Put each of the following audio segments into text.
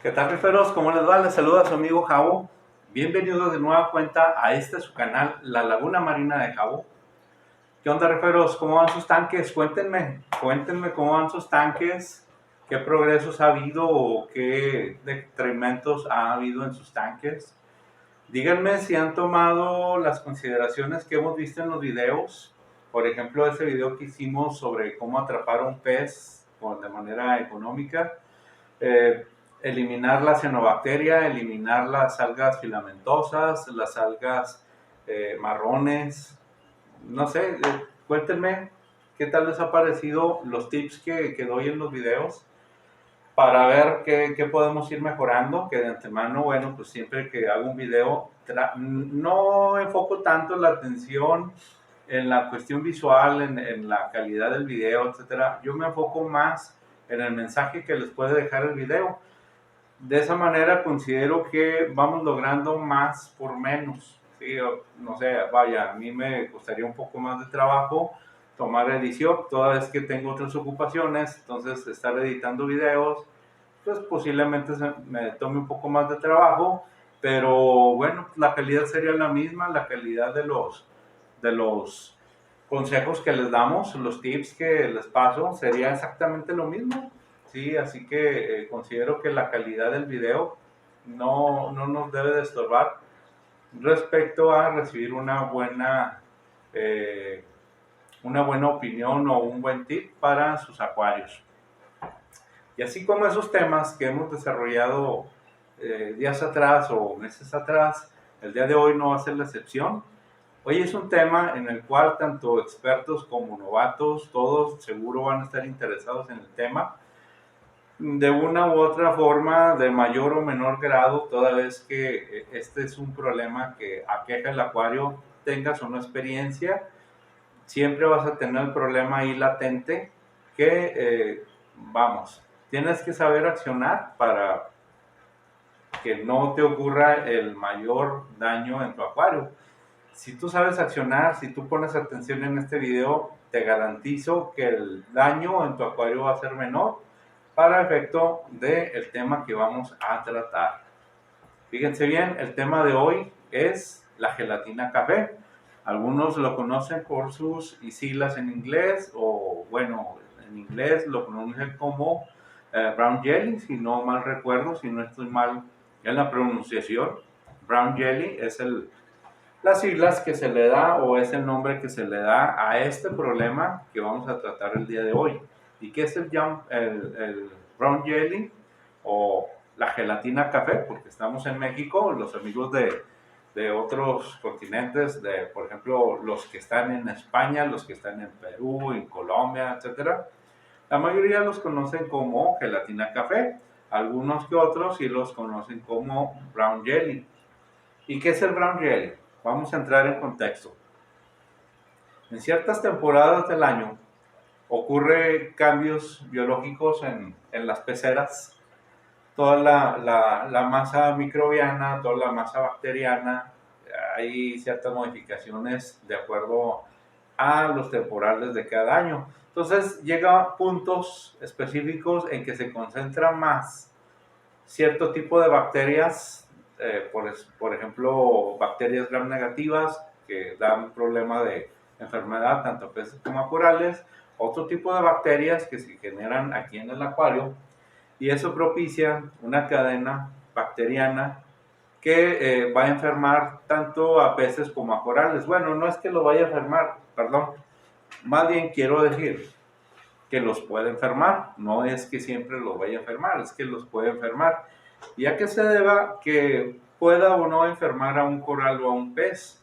¿Qué tal, riferos? ¿Cómo les va? Les saluda su amigo Javo. Bienvenidos de nueva cuenta a su canal, La Laguna Marina de Javo. ¿Qué onda, riferos? ¿Cómo van sus tanques? Cuéntenme cómo van sus tanques, qué progresos ha habido o qué detrimento ha habido en sus tanques. Díganme si han tomado las consideraciones que hemos visto en los videos. Por ejemplo, ese video que hicimos sobre cómo atrapar un pez de manera económica. eh, Eliminar la cianobacteria, eliminar las algas filamentosas, las algas marrones. No sé, cuéntenme qué tal les ha parecido los tips que doy en los videos para ver qué podemos ir mejorando, que de antemano, bueno, pues siempre que hago un video, no enfoco tanto la atención en la cuestión visual, en la calidad del video, etcétera. Yo me enfoco más en el mensaje que les puede dejar el video. De esa manera considero que vamos logrando más por menos. ¿Sí? No sé, vaya, a mí me costaría un poco más de trabajo tomar edición, toda vez que tengo otras ocupaciones, entonces estar editando videos, pues posiblemente me tome un poco más de trabajo, pero bueno, la calidad sería la misma, la calidad de los consejos que les damos, los tips que les paso, sería exactamente lo mismo. Sí, así que considero que la calidad del video no nos debe de estorbar respecto a recibir eh, una buena opinión o un buen tip para sus acuarios. Y así como esos temas que hemos desarrollado días atrás o meses atrás, el día de hoy no va a ser la excepción. Hoy es un tema en el cual tanto expertos como novatos, todos seguro van a estar interesados en el tema, de una u otra forma, de mayor o menor grado, toda vez que este es un problema que aqueja el acuario, tengas o no experiencia, siempre vas a tener el problema ahí latente que, vamos, tienes que saber accionar para que no te ocurra el mayor daño en tu acuario. Si tú sabes accionar, si tú pones atención en este video, te garantizo que el daño en tu acuario va a ser menor para efecto del tema que vamos a tratar. Fíjense bien, el tema de hoy es la gelatina café. Algunos lo conocen por sus siglas en inglés o, bueno, en inglés lo pronuncian como brown jelly, si no mal recuerdo, si no estoy mal en la pronunciación. Brown jelly es las siglas que se le da o es el nombre que se le da a este problema que vamos a tratar el día de hoy. ¿Y qué es el brown jelly o la gelatina café? Porque estamos en México, los amigos de otros continentes, por ejemplo, los que están en España, los que están en Perú, en Colombia, etcétera, la mayoría los conocen como gelatina café. Algunos que otros sí los conocen como brown jelly. ¿Y qué es el brown jelly? Vamos a entrar en contexto. En ciertas temporadas del año ocurre cambios biológicos en las peceras. Toda la masa microbiana, toda la masa bacteriana, hay ciertas modificaciones de acuerdo a los temporales de cada año. Entonces llega puntos específicos en que se concentra más cierto tipo de bacterias, por ejemplo, bacterias gram negativas que dan problema de enfermedad tanto a peces como a corales, otro tipo de bacterias que se generan aquí en el acuario, y eso propicia una cadena bacteriana que va a enfermar tanto a peces como a corales. Bueno, no es que lo vaya a enfermar, perdón, más bien quiero decir que los puede enfermar, no es que siempre los vaya a enfermar, es que los puede enfermar. ¿Y a qué se deba que pueda o no enfermar a un coral o a un pez?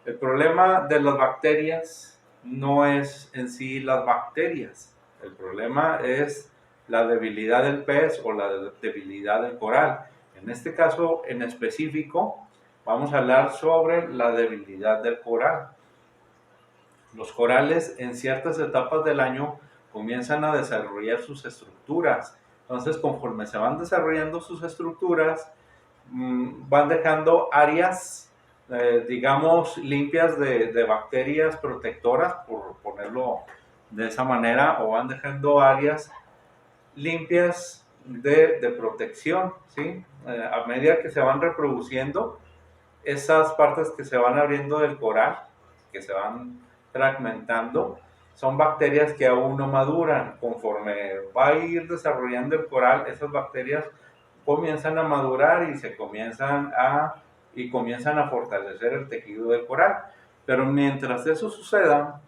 El problema de las bacterias no es en sí las bacterias, el problema es la debilidad del pez o la debilidad del coral. En este caso en específico, vamos a hablar sobre la debilidad del coral. Los corales en ciertas etapas del año comienzan a desarrollar sus estructuras. Entonces, conforme se van desarrollando sus estructuras, van dejando áreas, digamos, limpias de bacterias protectoras, por ponerlo de esa manera, o van dejando áreas limpias de protección, ¿sí? A medida que se van reproduciendo, esas partes que se van abriendo del coral, que se van fragmentando, son bacterias que aún no maduran. Conforme va a ir desarrollando el coral, esas bacterias comienzan a madurar y comienzan a fortalecer el tejido del coral. Pero mientras eso suceda,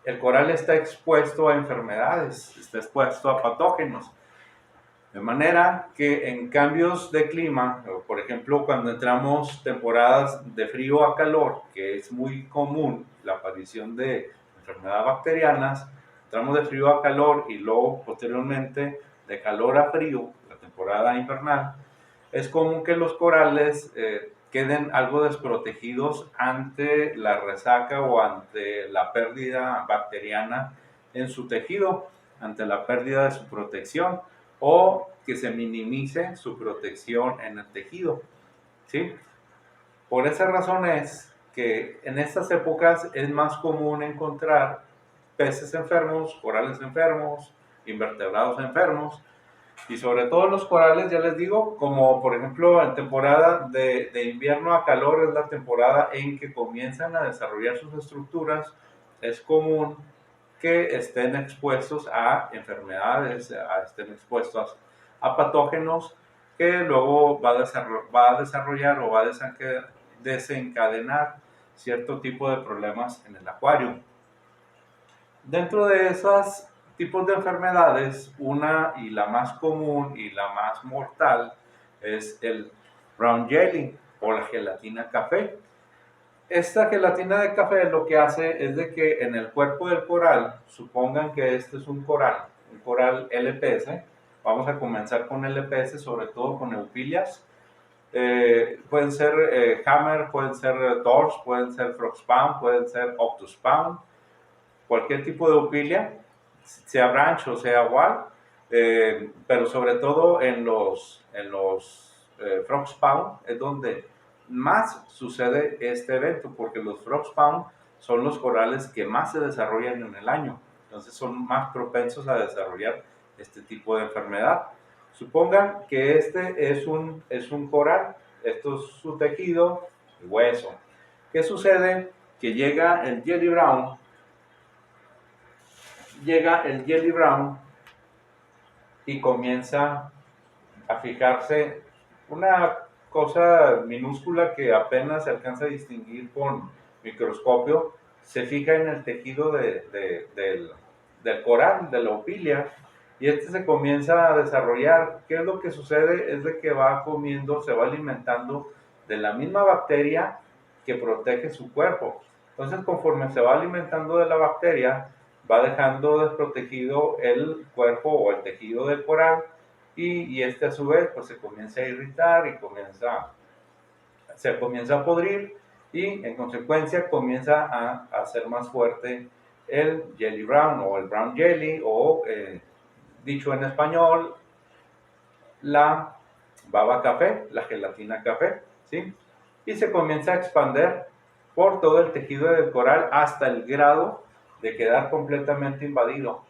el coral está expuesto a enfermedades, está expuesto a patógenos. De manera que en cambios de clima, por ejemplo, cuando entramos temporadas de frío a calor, que es muy común la aparición de enfermedades bacterianas, entramos de frío a calor y luego posteriormente de calor a frío, la temporada invernal, es común que los corales queden algo desprotegidos ante la resaca o ante la pérdida bacteriana en su tejido, ante la pérdida de su protección, o que se minimice su protección en el tejido, ¿sí? Por esa razón es que en estas épocas es más común encontrar peces enfermos, corales enfermos, invertebrados enfermos, y sobre todo los corales, ya les digo, como por ejemplo en temporada de invierno a calor es la temporada en que comienzan a desarrollar sus estructuras, es común que estén expuestos a enfermedades, estén expuestos a patógenos que luego va a desarrollar o va a desencadenar cierto tipo de problemas en el acuario. Dentro de esos tipos de enfermedades, una y la más común y la más mortal es el brown jelly o la gelatina café. Esta gelatina de café lo que hace es de que en el cuerpo del coral, supongan que este es un coral LPS, vamos a comenzar con LPS, sobre todo con eupilias, pueden ser hammer, pueden ser torch, pueden ser frog spawn, pueden ser octus spawn, cualquier tipo de eupilia, sea branch o sea wall, pero sobre todo en los frog spawn es donde más sucede este evento, porque los frog spawn son los corales que más se desarrollan en el año, entonces son más propensos a desarrollar este tipo de enfermedad. Supongan que este es un coral, esto es su tejido, el hueso. ¿Qué sucede? Que llega el jelly brown y comienza a fijarse una cosa minúscula que apenas se alcanza a distinguir con microscopio, se fija en el tejido del coral, de la opilia, y este se comienza a desarrollar. ¿Qué es lo que sucede? Es de que va comiendo, se va alimentando de la misma bacteria que protege su cuerpo. Entonces, conforme se va alimentando de la bacteria, va dejando desprotegido el cuerpo o el tejido del coral, y este a su vez pues se comienza a irritar y se comienza a podrir, y en consecuencia comienza a hacer más fuerte el jelly brown o el brown jelly, o dicho en español, la baba café, la gelatina café, ¿sí? Y se comienza a expandir por todo el tejido del coral hasta el grado de quedar completamente invadido.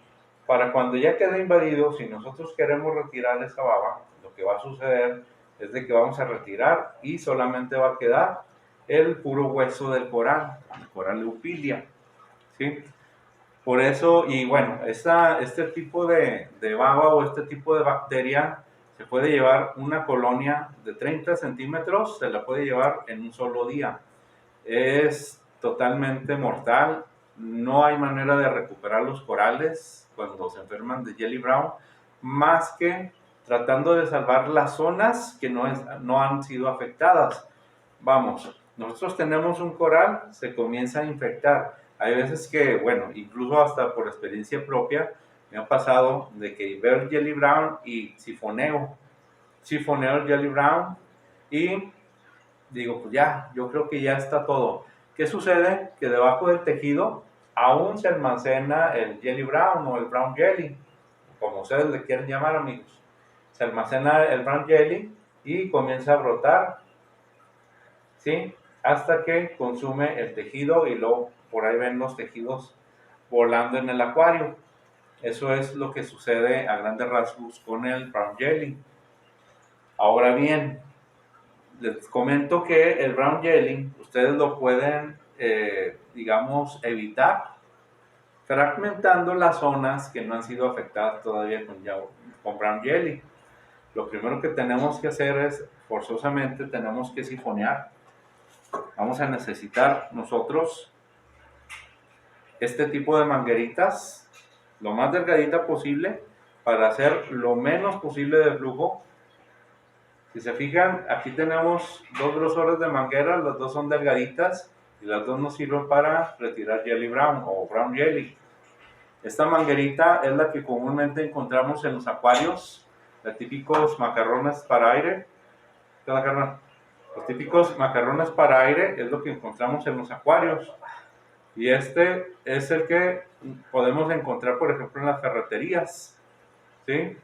Para cuando ya quede invadido, si nosotros queremos retirar esa baba, lo que va a suceder es de que vamos a retirar y solamente va a quedar el puro hueso del coral, el coral eupilia, ¿sí? Por eso, y bueno, este tipo de baba o este tipo de bacteria se puede llevar una colonia de 30 centímetros, se la puede llevar en un solo día. Es totalmente mortal, no hay manera de recuperar los corales cuando se enferman de jelly brown, más que tratando de salvar las zonas que no han sido afectadas. Vamos, nosotros tenemos un coral, se comienza a infectar. Hay veces que, bueno, incluso hasta por experiencia propia, me ha pasado de que veo el jelly brown y sifoneo el jelly brown y digo, pues ya, yo creo que ya está todo. ¿Qué sucede? Que debajo del tejido aún se almacena el jelly brown o el brown jelly, como ustedes le quieren llamar, amigos. Se almacena el brown jelly y comienza a brotar, ¿sí? Hasta que consume el tejido y luego por ahí ven los tejidos volando en el acuario. Eso es lo que sucede a grandes rasgos con el brown jelly. Ahora bien, les comento que el brown jelly ustedes lo pueden, digamos, evitar fragmentando las zonas que no han sido afectadas todavía con brown jelly. Lo primero que tenemos que hacer es, forzosamente, tenemos que sifonear. Vamos a necesitar nosotros este tipo de mangueritas, lo más delgadita posible, para hacer lo menos posible de flujo. Si se fijan, aquí tenemos dos grosores de manguera, las dos son delgaditas y las dos nos sirven para retirar jelly brown o brown jelly. Esta manguerita es la que comúnmente encontramos en los acuarios, los típicos macarrones para aire. Los típicos macarrones para aire es lo que encontramos en los acuarios. Y este es el que podemos encontrar, por ejemplo, en las ferreterías, ¿sí?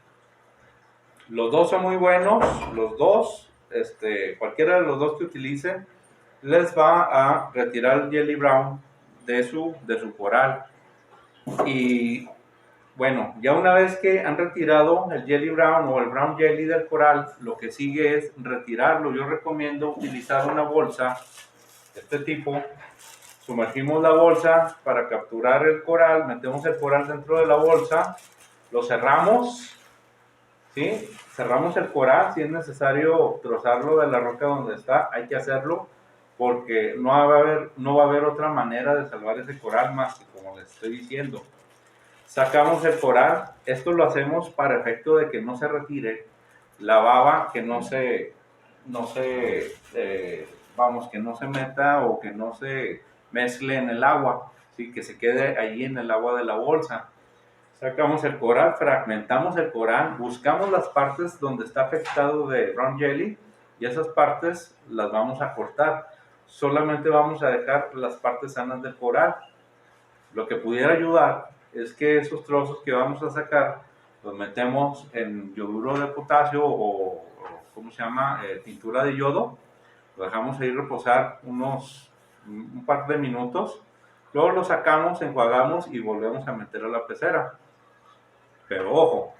Los dos son muy buenos, los dos, cualquiera de los dos que utilicen, les va a retirar el jelly brown de su coral. Y bueno, ya una vez que han retirado el jelly brown o el brown jelly del coral, lo que sigue es retirarlo. Yo recomiendo utilizar una bolsa de este tipo. Sumergimos la bolsa para capturar el coral, metemos el coral dentro de la bolsa, lo cerramos, ¿sí? Cerramos el coral. Si es necesario trozarlo de la roca donde está, hay que hacerlo, porque no va a haber otra manera de salvar ese coral más que como les estoy diciendo. Sacamos el coral. Esto lo hacemos para efecto de que no se retire la baba, que no se meta o que no se mezcle en el agua, ¿sí? Que se quede allí en el agua de la bolsa. Sacamos el coral, fragmentamos el coral, buscamos las partes donde está afectado de brown jelly y esas partes las vamos a cortar. Solamente vamos a dejar las partes sanas del coral. Lo que pudiera ayudar es que esos trozos que vamos a sacar los metemos en yoduro de potasio o ¿cómo se llama? Tintura de yodo. Lo dejamos ahí reposar un par de minutos. Luego lo sacamos, enjuagamos y volvemos a meter a la pecera. Pero ojo,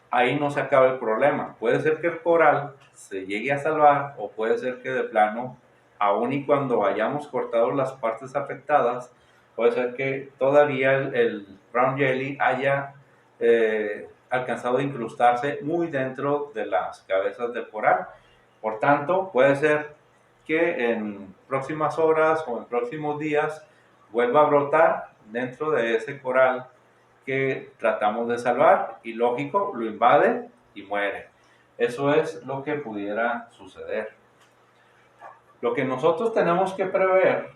ahí no se acaba el problema. Puede ser que el coral se llegue a salvar o puede ser que de plano, aun y cuando hayamos cortado las partes afectadas, puede ser que todavía el brown jelly haya alcanzado a incrustarse muy dentro de las cabezas del coral. Por tanto, puede ser que en próximas horas o en próximos días vuelva a brotar dentro de ese coral que tratamos de salvar y lógico, lo invade y muere. Eso es lo que pudiera suceder. Lo que nosotros tenemos que prever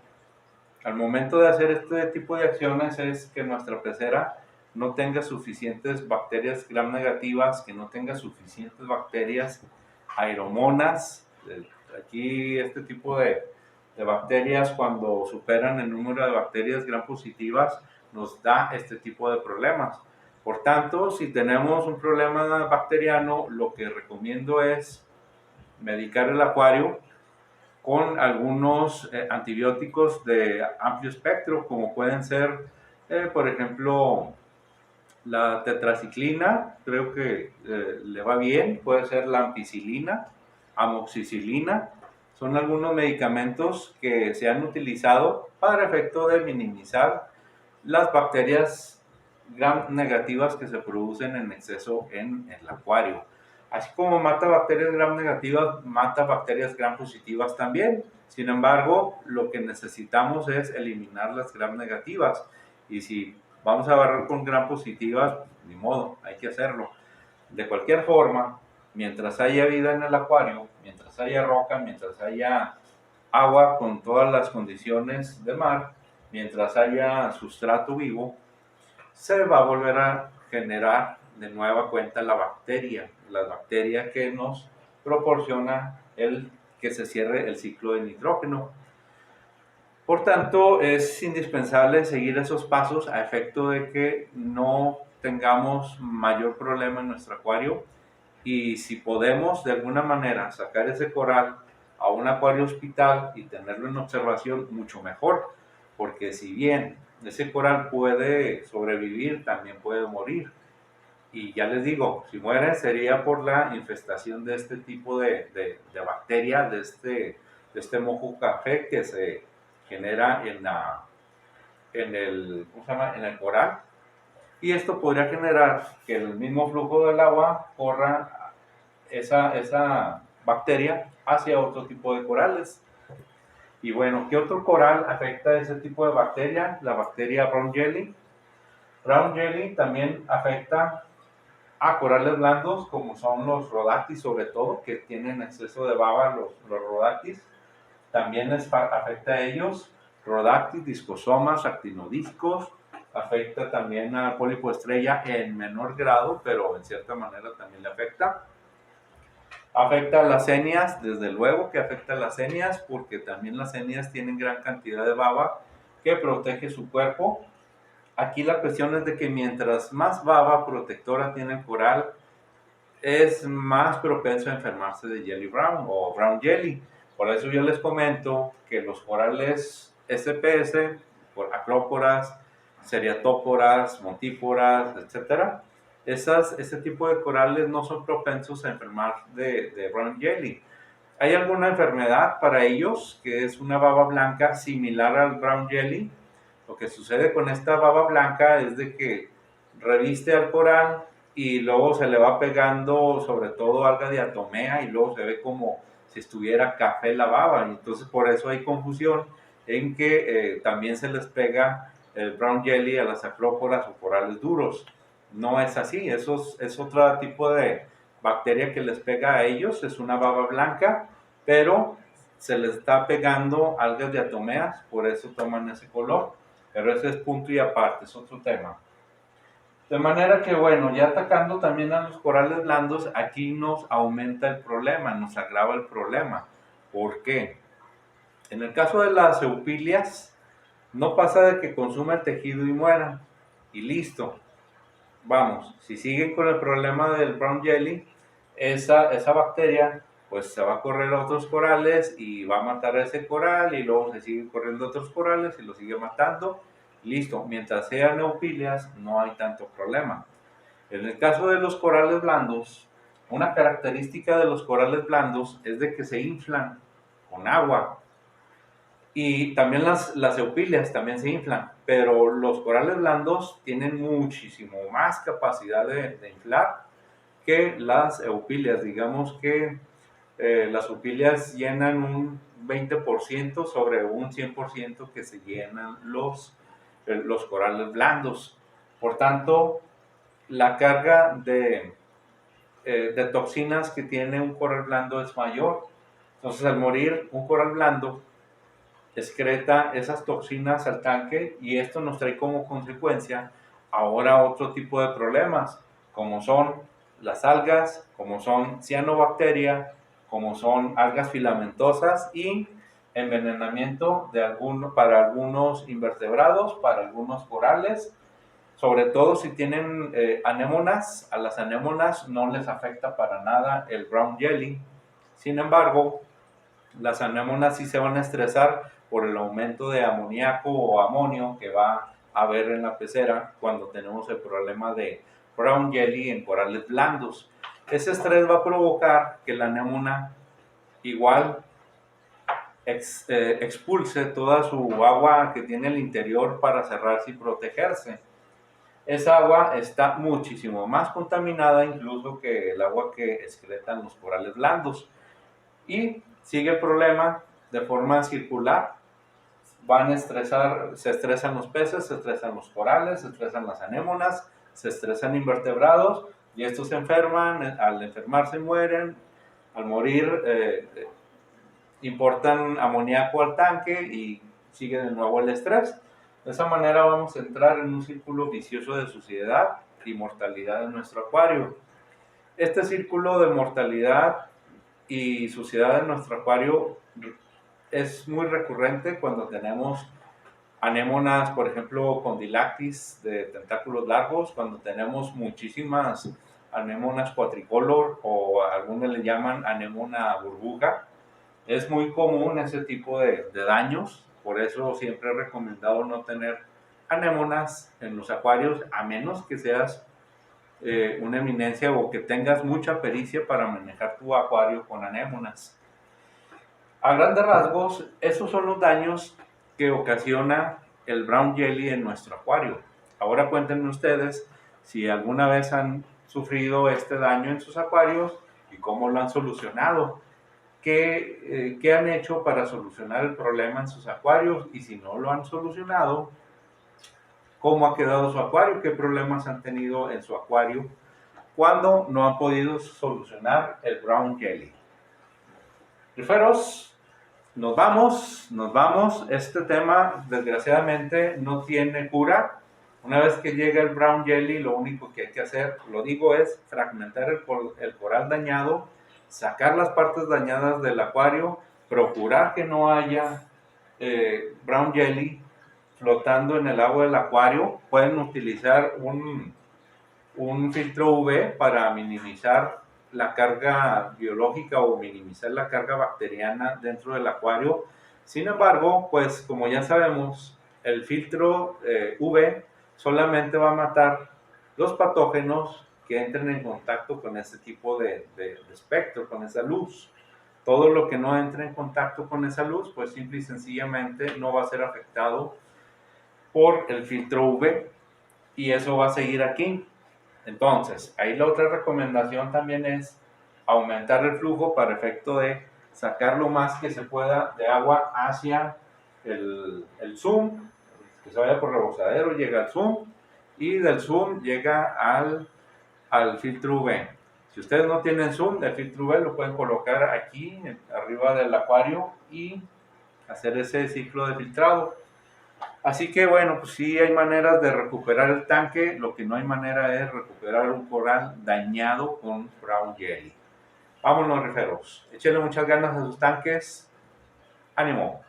al momento de hacer este tipo de acciones es que nuestra pecera no tenga suficientes bacterias gram negativas, que no tenga suficientes bacterias aeromonas. Aquí este tipo de bacterias, cuando superan el número de bacterias gram positivas, nos da este tipo de problemas. Por tanto, si tenemos un problema bacteriano, lo que recomiendo es medicar el acuario con algunos antibióticos de amplio espectro, como pueden ser, por ejemplo, la tetraciclina, creo que le va bien. Puede ser la ampicilina, amoxicilina. Son algunos medicamentos que se han utilizado para efecto de minimizar las bacterias gram negativas que se producen en exceso en el acuario. Así como mata bacterias gram negativas, mata bacterias gram positivas también. Sin embargo, lo que necesitamos es eliminar las gram negativas. Y si vamos a barrer con gram positivas, ni modo, hay que hacerlo. De cualquier forma, mientras haya vida en el acuario, mientras haya roca, mientras haya agua con todas las condiciones de mar, mientras haya sustrato vivo, se va a volver a generar de nueva cuenta la bacteria que nos proporciona el que se cierre el ciclo de nitrógeno. Por tanto, es indispensable seguir esos pasos a efecto de que no tengamos mayor problema en nuestro acuario, y si podemos de alguna manera sacar ese coral a un acuario hospital y tenerlo en observación, mucho mejor, porque si bien ese coral puede sobrevivir, también puede morir. Y ya les digo, si muere sería por la infestación de este tipo de bacteria, de este mojo café que se genera en el, ¿cómo se llama? En el coral. Y esto podría generar que el mismo flujo del agua corra esa bacteria hacia otro tipo de corales. Y bueno, ¿qué otro coral afecta a ese tipo de bacteria? La bacteria brown jelly. Brown jelly también afecta a corales blandos, como son los rhodactis sobre todo, que tienen exceso de baba los rhodactis. También afecta a ellos, rhodactis, discosomas, actinodiscos. Afecta también al pólipo estrella en menor grado, pero en cierta manera también le afecta. Afecta a las cenias, desde luego que afecta a las cenias, porque también las cenias tienen gran cantidad de baba que protege su cuerpo. Aquí la cuestión es de que mientras más baba protectora tiene el coral, es más propenso a enfermarse de jelly brown o brown jelly. Por eso yo les comento que los corales SPS, por acróporas, seriatóporas, montíporas, etcétera, ese tipo de corales no son propensos a enfermar de brown jelly. Hay alguna enfermedad para ellos que es una baba blanca similar al brown jelly. Lo que sucede con esta baba blanca es de que reviste al coral y luego se le va pegando sobre todo alga diatomea y luego se ve como si estuviera café la baba, y entonces por eso hay confusión en que también se les pega el brown jelly a las acróporas o corales duros. No es así, eso es otro tipo de bacteria que les pega a ellos, es una baba blanca, pero se les está pegando algas diatomeas, por eso toman ese color, pero ese es punto y aparte, es otro tema. De manera que, bueno, ya atacando también a los corales blandos, aquí nos aumenta el problema, nos agrava el problema. ¿Por qué? En el caso de las eupilias, no pasa de que consume el tejido y mueran, y listo. Vamos, si siguen con el problema del brown jelly, esa bacteria pues se va a correr a otros corales y va a matar a ese coral y luego se sigue corriendo a otros corales y lo sigue matando. Listo, mientras sean eupilias no hay tanto problema. En el caso de los corales blandos, una característica de los corales blandos es de que se inflan con agua. Y también las eupilias también se inflan, pero los corales blandos tienen muchísimo más capacidad de inflar que las eupilias. Digamos que las eupilias llenan un 20% sobre un 100% que se llenan los corales blandos. Por tanto, la carga de toxinas que tiene un coral blando es mayor. Entonces, al morir un coral blando, excreta esas toxinas al tanque y esto nos trae como consecuencia ahora otro tipo de problemas, como son las algas, como son cianobacteria, como son algas filamentosas y envenenamiento para algunos invertebrados, para algunos corales, sobre todo si tienen anémonas. A las anémonas no les afecta para nada el brown jelly, sin embargo, las anémonas sí se van a estresar por el aumento de amoníaco o amonio que va a haber en la pecera cuando tenemos el problema de brown jelly en corales blandos. Ese estrés va a provocar que la anémona igual expulse toda su agua que tiene el interior para cerrarse y protegerse. Esa agua está muchísimo más contaminada incluso que el agua que excretan los corales blandos. Y sigue el problema de forma circular. Se estresan los peces, se estresan los corales, se estresan las anémonas, se estresan invertebrados y estos se enferman, al enfermarse mueren, al morir importan amoníaco al tanque y sigue de nuevo el estrés. De esa manera vamos a entrar en un círculo vicioso de suciedad y mortalidad en nuestro acuario. Este círculo de mortalidad y suciedad en nuestro acuario es muy recurrente cuando tenemos anémonas, por ejemplo, condylactis de tentáculos largos, cuando tenemos muchísimas anémonas cuatricolor o algunos le llaman anémona burbuja. Es muy común ese tipo de daños, por eso siempre he recomendado no tener anémonas en los acuarios, a menos que seas una eminencia o que tengas mucha pericia para manejar tu acuario con anémonas. A grandes rasgos, esos son los daños que ocasiona el brown jelly en nuestro acuario. Ahora cuéntenme ustedes si alguna vez han sufrido este daño en sus acuarios y cómo lo han solucionado. ¿Qué han hecho para solucionar el problema en sus acuarios? Y si no lo han solucionado, ¿cómo ha quedado su acuario? ¿Qué problemas han tenido en su acuario cuando no han podido solucionar el brown jelly? Riferos, nos vamos. Este tema, desgraciadamente, no tiene cura. Una vez que llega el brown jelly, lo único que hay que hacer, lo digo, es fragmentar el coral dañado, sacar las partes dañadas del acuario, procurar que no haya brown jelly flotando en el agua del acuario. Pueden utilizar un filtro UV para minimizar la carga biológica o minimizar la carga bacteriana dentro del acuario. Sin embargo, pues como ya sabemos, el filtro UV solamente va a matar los patógenos que entren en contacto con ese tipo de espectro, con esa luz. Todo lo que no entre en contacto con esa luz, pues simple y sencillamente no va a ser afectado por el filtro UV y eso va a seguir aquí. Entonces, ahí la otra recomendación también es aumentar el flujo para efecto de sacar lo más que se pueda de agua hacia el zoom, que se vaya por rebosadero, llega al zoom y del zoom llega al filtro UV. Si ustedes no tienen zoom, el filtro UV lo pueden colocar aquí arriba del acuario y hacer ese ciclo de filtrado. Así que bueno, pues sí hay maneras de recuperar el tanque, lo que no hay manera es recuperar un coral dañado con brown jelly. Vámonos, riferos, échenle muchas ganas a sus tanques, ánimo.